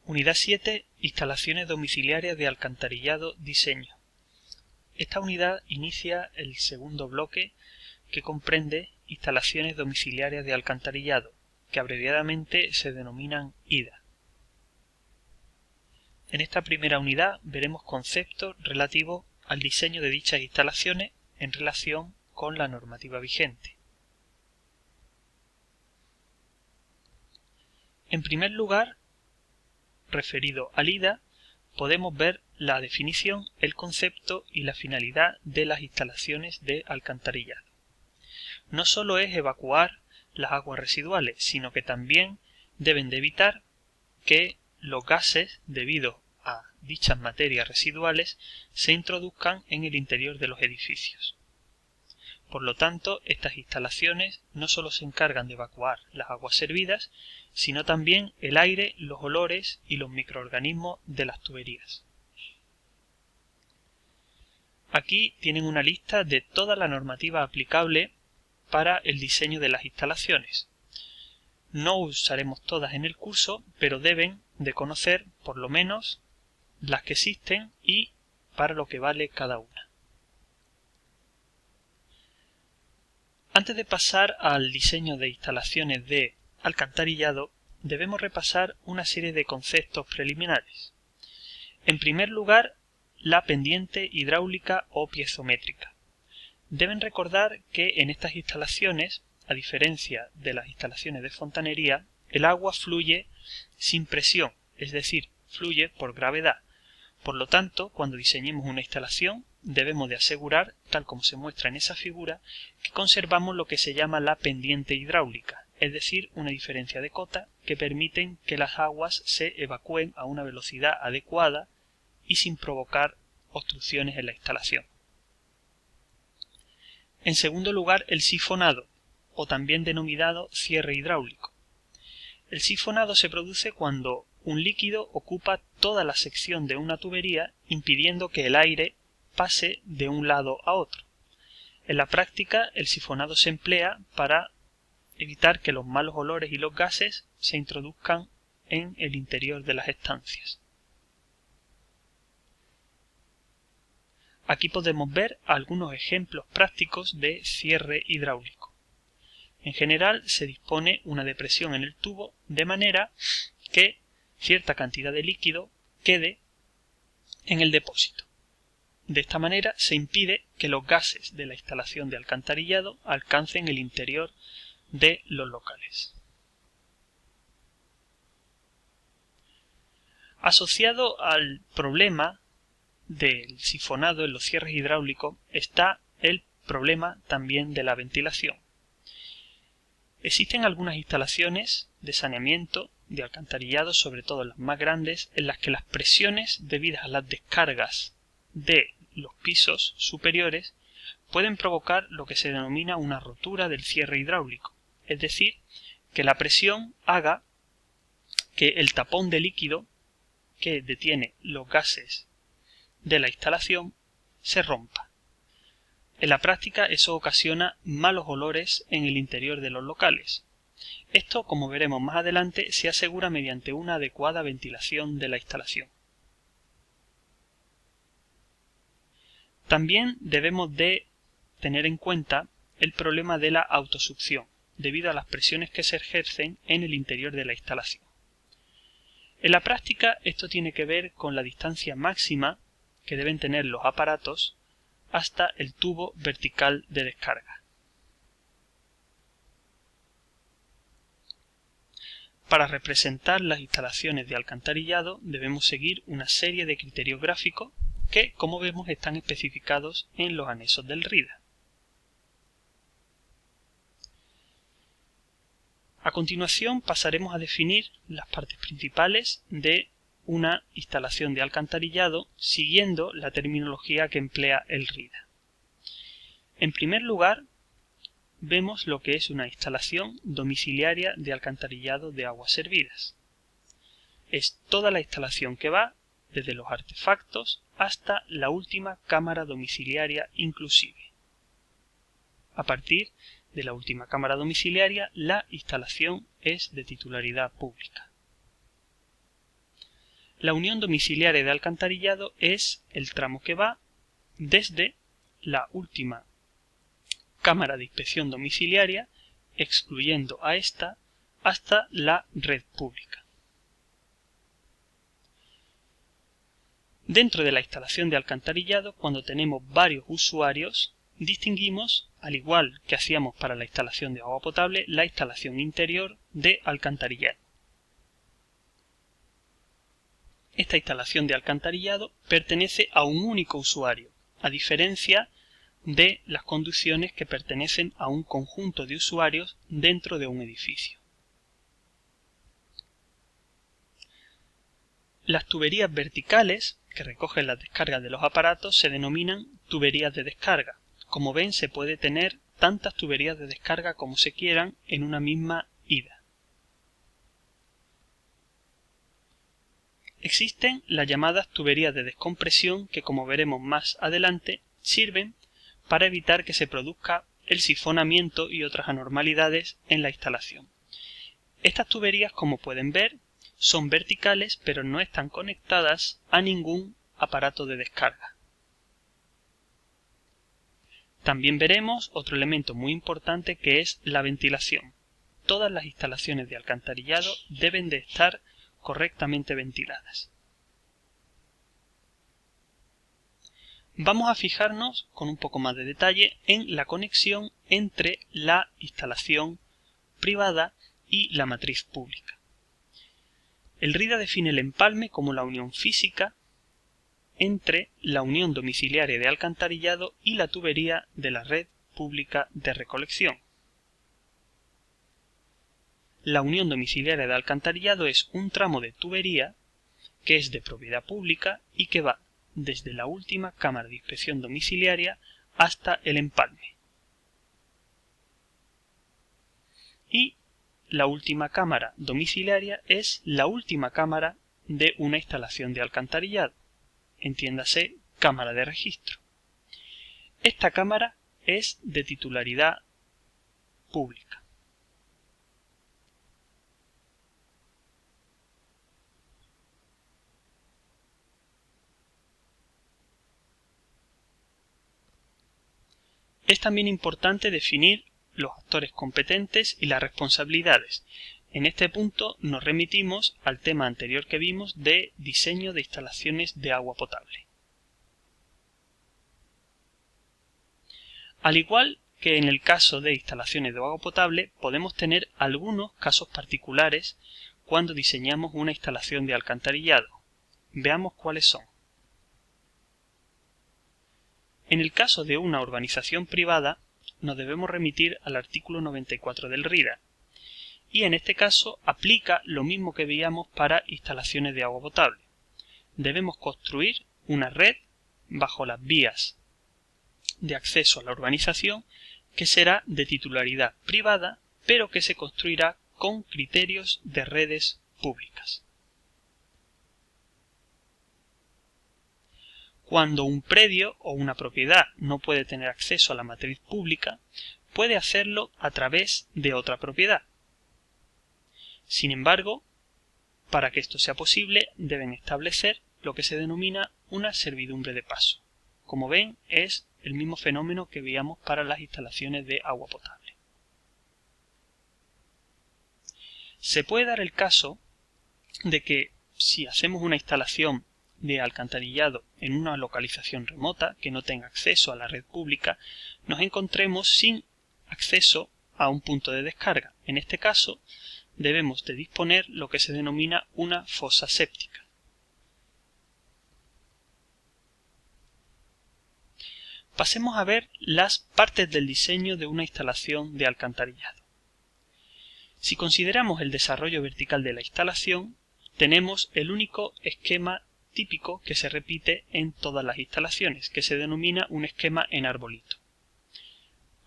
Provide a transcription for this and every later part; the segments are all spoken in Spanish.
Unidad 7. Instalaciones domiciliarias de alcantarillado diseño. Esta unidad inicia el segundo bloque que comprende instalaciones domiciliarias de alcantarillado, que abreviadamente se denominan IDA. En esta primera unidad veremos conceptos relativos al diseño de dichas instalaciones en relación con la normativa vigente. En primer lugar, referido al IDA, podemos ver la definición, el concepto y la finalidad de las instalaciones de alcantarillado. No solo es evacuar las aguas residuales, sino que también deben de evitar que los gases, debido a dichas materias residuales, se introduzcan en el interior de los edificios. Por lo tanto, estas instalaciones no solo se encargan de evacuar las aguas servidas, sino también el aire, los olores y los microorganismos de las tuberías. Aquí tienen una lista de toda la normativa aplicable para el diseño de las instalaciones. No usaremos todas en el curso, pero deben de conocer por lo menos las que existen y para lo que vale cada una. Antes de pasar al diseño de instalaciones de alcantarillado, debemos repasar una serie de conceptos preliminares. En primer lugar, la pendiente hidráulica o piezométrica. Deben recordar que en estas instalaciones, a diferencia de las instalaciones de fontanería, el agua fluye sin presión, es decir, fluye por gravedad. Por lo tanto, cuando diseñemos una instalación, debemos de asegurar, tal como se muestra en esa figura, que conservamos lo que se llama la pendiente hidráulica, es decir, una diferencia de cota que permiten que las aguas se evacúen a una velocidad adecuada y sin provocar obstrucciones en la instalación. En segundo lugar, el sifonado, o también denominado cierre hidráulico. El sifonado se produce cuando un líquido ocupa toda la sección de una tubería, impidiendo que el aire pase de un lado a otro. En la práctica, el sifonado se emplea para evitar que los malos olores y los gases se introduzcan en el interior de las estancias. Aquí podemos ver algunos ejemplos prácticos de cierre hidráulico. En general, se dispone una depresión en el tubo de manera que cierta cantidad de líquido quede en el depósito. De esta manera se impide que los gases de la instalación de alcantarillado alcancen el interior de los locales. Asociado al problema del sifonado en los cierres hidráulicos está el problema también de la ventilación. Existen algunas instalaciones de saneamiento de alcantarillado, sobre todo las más grandes, en las que las presiones debidas a las descargas de los pisos superiores pueden provocar lo que se denomina una rotura del cierre hidráulico, es decir, que la presión haga que el tapón de líquido que detiene los gases de la instalación se rompa. En la práctica eso ocasiona malos olores en el interior de los locales. Esto, como veremos más adelante, se asegura mediante una adecuada ventilación de la instalación. También debemos de tener en cuenta el problema de la autosucción, debido a las presiones que se ejercen en el interior de la instalación. En la práctica esto tiene que ver con la distancia máxima que deben tener los aparatos hasta el tubo vertical de descarga. Para representar las instalaciones de alcantarillado debemos seguir una serie de criterios gráficos que, como vemos, están especificados en los anexos del RIDA. A continuación pasaremos a definir las partes principales de una instalación de alcantarillado siguiendo la terminología que emplea el RIDA. En primer lugar, vemos lo que es una instalación domiciliaria de alcantarillado de aguas servidas. Es toda la instalación que va desde los artefactos hasta la última cámara domiciliaria inclusive. A partir de la última cámara domiciliaria, la instalación es de titularidad pública. La unión domiciliaria de alcantarillado es el tramo que va desde la última cámara de inspección domiciliaria, excluyendo a esta, hasta la red pública. Dentro de la instalación de alcantarillado, cuando tenemos varios usuarios, distinguimos, al igual que hacíamos para la instalación de agua potable, la instalación interior de alcantarillado. Esta instalación de alcantarillado pertenece a un único usuario, a diferencia de las conducciones que pertenecen a un conjunto de usuarios dentro de un edificio. Las tuberías verticales que recogen las descargas de los aparatos se denominan tuberías de descarga. Como ven, se puede tener tantas tuberías de descarga como se quieran en una misma ida. Existen las llamadas tuberías de descompresión que, como veremos más adelante, sirven para evitar que se produzca el sifonamiento y otras anormalidades en la instalación. Estas tuberías, como pueden ver, son verticales pero no están conectadas a ningún aparato de descarga. También veremos otro elemento muy importante que es la ventilación. Todas las instalaciones de alcantarillado deben de estar correctamente ventiladas. Vamos a fijarnos con un poco más de detalle en la conexión entre la instalación privada y la matriz pública. El RIDA define el empalme como la unión física entre la unión domiciliaria de alcantarillado y la tubería de la red pública de recolección. La unión domiciliaria de alcantarillado es un tramo de tubería que es de propiedad pública y que va desde la última cámara de inspección domiciliaria hasta el empalme. Y la última cámara domiciliaria es la última cámara de una instalación de alcantarillado, entiéndase cámara de registro. Esta cámara es de titularidad pública. Es también importante definir los actores competentes y las responsabilidades. En este punto nos remitimos al tema anterior que vimos de diseño de instalaciones de agua potable. Al igual que en el caso de instalaciones de agua potable, podemos tener algunos casos particulares cuando diseñamos una instalación de alcantarillado. Veamos cuáles son. En el caso de una urbanización privada, nos debemos remitir al artículo 94 del RIDA, y en este caso aplica lo mismo que veíamos para instalaciones de agua potable. Debemos construir una red bajo las vías de acceso a la urbanización que será de titularidad privada, pero que se construirá con criterios de redes públicas. Cuando un predio o una propiedad no puede tener acceso a la matriz pública, puede hacerlo a través de otra propiedad. Sin embargo, para que esto sea posible, deben establecer lo que se denomina una servidumbre de paso. Como ven, es el mismo fenómeno que veíamos para las instalaciones de agua potable. Se puede dar el caso de que si hacemos una instalación de alcantarillado en una localización remota que no tenga acceso a la red pública, nos encontremos sin acceso a un punto de descarga. En este caso, debemos de disponer lo que se denomina una fosa séptica. Pasemos a ver las partes del diseño de una instalación de alcantarillado. Si consideramos el desarrollo vertical de la instalación, tenemos el único esquema típico que se repite en todas las instalaciones, que se denomina un esquema en arbolito.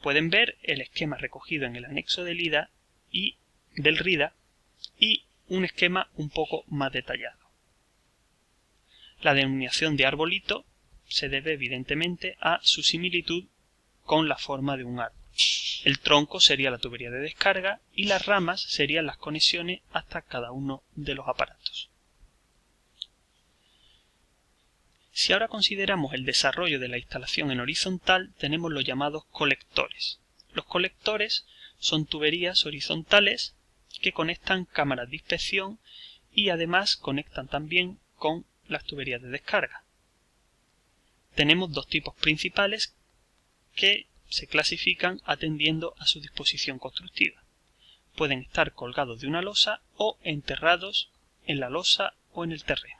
Pueden ver el esquema recogido en el anexo del RIDA y un esquema un poco más detallado. La denominación de arbolito se debe evidentemente a su similitud con la forma de un árbol. El tronco sería la tubería de descarga y las ramas serían las conexiones hasta cada uno de los aparatos. Si ahora consideramos el desarrollo de la instalación en horizontal, tenemos los llamados colectores. Los colectores son tuberías horizontales que conectan cámaras de inspección y además conectan también con las tuberías de descarga. Tenemos dos tipos principales que se clasifican atendiendo a su disposición constructiva. Pueden estar colgados de una losa o enterrados en la losa o en el terreno.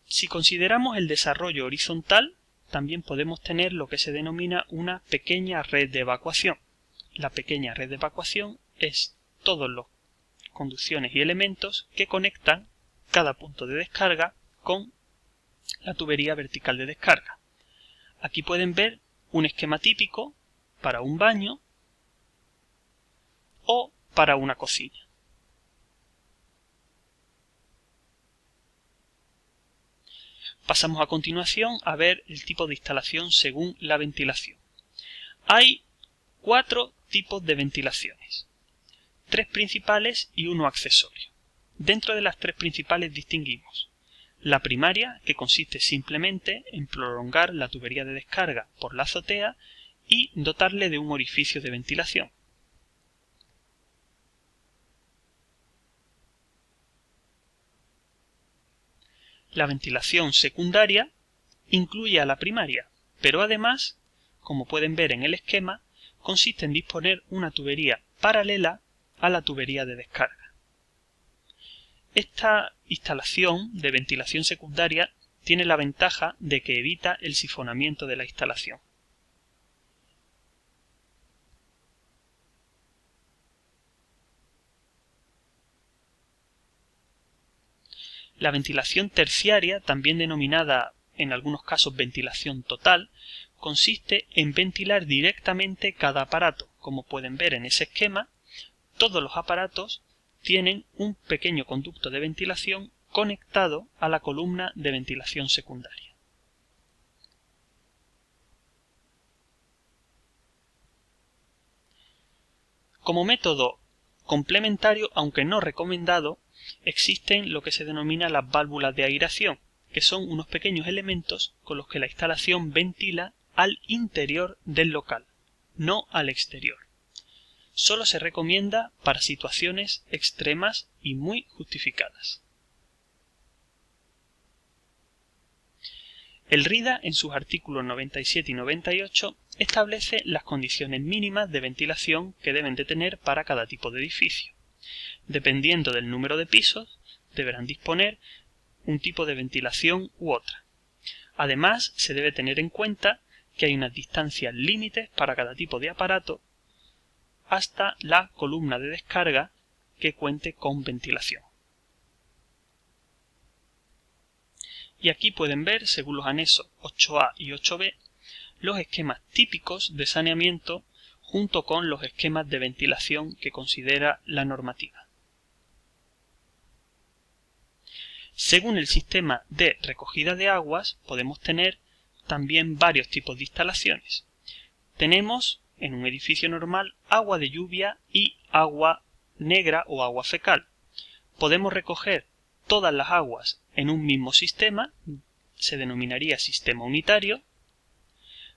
Si consideramos el desarrollo horizontal, también podemos tener lo que se denomina una pequeña red de evacuación. La pequeña red de evacuación es todas las conducciones y elementos que conectan cada punto de descarga con la tubería vertical de descarga. Aquí pueden ver un esquema típico para un baño o para una cocina. Pasamos a continuación a ver el tipo de instalación según la ventilación. Hay 4 tipos de ventilaciones, 3 principales y 1 accesorio. Dentro de las 3 principales distinguimos la primaria, que consiste simplemente en prolongar la tubería de descarga por la azotea y dotarle de un orificio de ventilación. La ventilación secundaria incluye a la primaria, pero además, como pueden ver en el esquema, consiste en disponer una tubería paralela a la tubería de descarga. Esta instalación de ventilación secundaria tiene la ventaja de que evita el sifonamiento de la instalación. La ventilación terciaria, también denominada en algunos casos ventilación total, consiste en ventilar directamente cada aparato. Como pueden ver en ese esquema, todos los aparatos tienen un pequeño conducto de ventilación conectado a la columna de ventilación secundaria. Como método complementario, aunque no recomendado, existen lo que se denomina las válvulas de aireación, que son unos pequeños elementos con los que la instalación ventila al interior del local, no al exterior. Solo se recomienda para situaciones extremas y muy justificadas. El RIDA, en sus artículos 97 y 98, establece las condiciones mínimas de ventilación que deben de tener para cada tipo de edificio. Dependiendo del número de pisos, deberán disponer un tipo de ventilación u otra. Además, se debe tener en cuenta que hay unas distancias límites para cada tipo de aparato hasta la columna de descarga que cuente con ventilación. Y aquí pueden ver, según los anexos 8A y 8B, los esquemas típicos de saneamiento junto con los esquemas de ventilación que considera la normativa. Según el sistema de recogida de aguas, podemos tener también varios tipos de instalaciones. Tenemos, en un edificio normal, agua de lluvia y agua negra o agua fecal. Podemos recoger todas las aguas en un mismo sistema, se denominaría sistema unitario,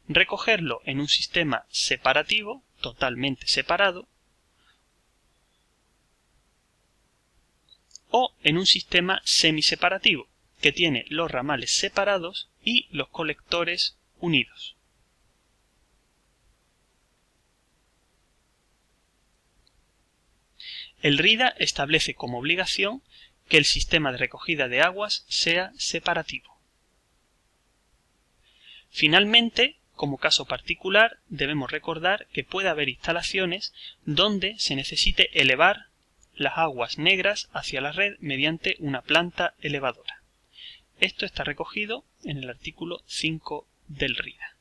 recogerlo en un sistema separativo, totalmente separado, o en un sistema semiseparativo, que tiene los ramales separados y los colectores unidos. El RIDA establece como obligación que el sistema de recogida de aguas sea separativo. Finalmente, como caso particular, debemos recordar que puede haber instalaciones donde se necesite elevar las aguas negras hacia la red mediante una planta elevadora. Esto está recogido en el artículo 5 del RIDA.